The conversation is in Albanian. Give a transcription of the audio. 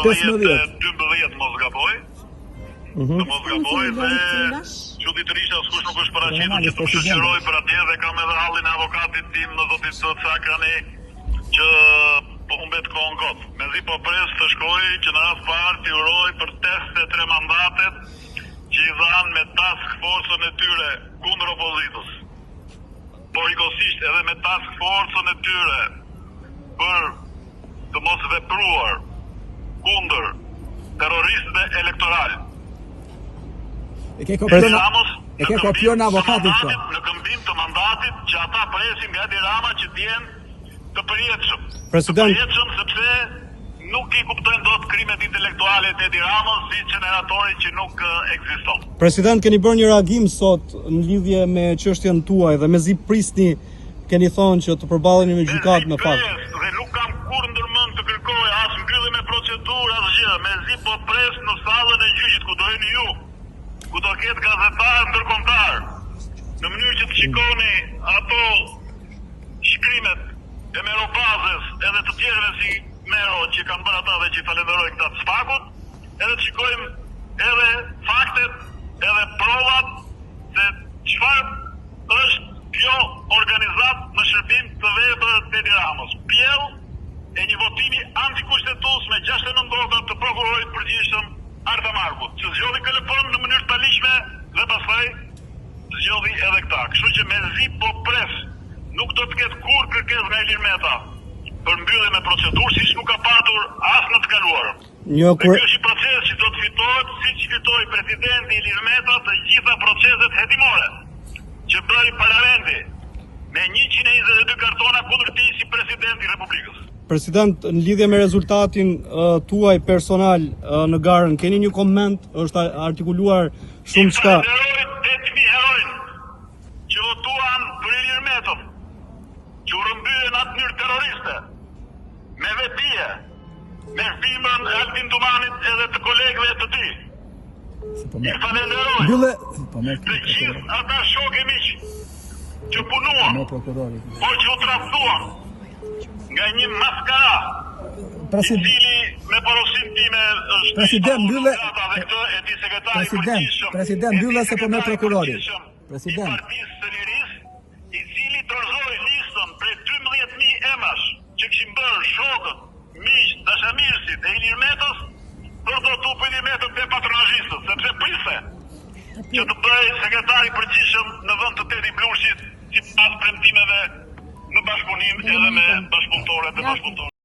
2012 mos gaboj. Të mos gaboj dhe çuditërisht askush nuk është paraqitur që të më shoqëroj për atje dhe kam edhe hallin e avokatit tim në zotit Cakrani që po humbet kohën kot. Mezi po pres të shkoj që në rast parë t'i uroj për test e 3 mandatet që i dhanë me task force-ën e tyre kundër opozitës. Por ikosisht edhe me task force-ën e tyre për të mos vepruar kundër terroristëve elektoral. E ke kopjon avokatit po. Në këmbim të mandatit që ata presin nga Edi Rama që t'jenë të përjetshëm. President, të përjetshëm sepse nuk i kuptojnë dot krimet intelektuale të Edi Ramës si generatori që nuk ekziston. President, keni bërë një reagim sot në lidhje me çështjen tuaj dhe mezi prisni keni thonë që të përballeni me gjykatë në fakt. Dhe nuk kam kur ndërmend të kërkoj as mbyllje me procedurë as gjë, mezi po pres në sallën e gjyqit ku do jeni ju, ku do ketë gazetar ndërkombëtar, në mënyrë që të shikoni ato shkrimet e Meropazës edhe të tjerëve si Mero që kanë bërë ata dhe që i falenderoj këta të sfakut, edhe të shikojmë edhe faktet, edhe provat se çfarë është kjo organizat në shërbim të veprave të Edi Ramës. Pjell e një votimi antikushtetues me 69 vota të prokurorit përgjithshëm Arta Markut, që zgjodhi KLP-n në mënyrë të palishme dhe pastaj zgjodhi edhe këta. Kështu që mezi po pres, nuk do të ketë kur kërkesë nga Ilir Meta për mbyllje me procedurë, siç nuk ka patur as në të kaluarën. Dhe ky është një proces që do të fitohet siç fitoi presidenti Ilir Meta të gjitha proceset hetimore që bëri parlamenti me 122 kartona kundër tij si presidenti i Republikës. President, në lidhje me rezultatin tuaj personal në garën, keni një koment? Është artikuluar shumë çka. Falenderoj 8000 herojnë që votuan për Ilir Metën, që u rrëmbyen atë mënyrë terroriste, me vetdije, me firmën e Altin Tumanit edhe të kolegëve të tij. I falenderoj të gjithë ata shokë miq që punuan, por që u tradhtuan nga një maskara i cili me porosin time është President, mbyllë dhe këtë e di sekretari përgjithshëm. President, mbyllë se po me prokurori. President. I Partisë së Lirisë, i cili dorëzoi listën prej 12000 emrash që kishin bërë shokët, miq, dashamirësit e Ilir Metës për do të Ilir Metën te patronazhistët, sepse priste që të bëjë sekretari përgjithshëm në vend të Tedi Blushit sipas premtimeve në bashkëpunim edhe me bashkëpunëtorët e bashkëpunëtorëve.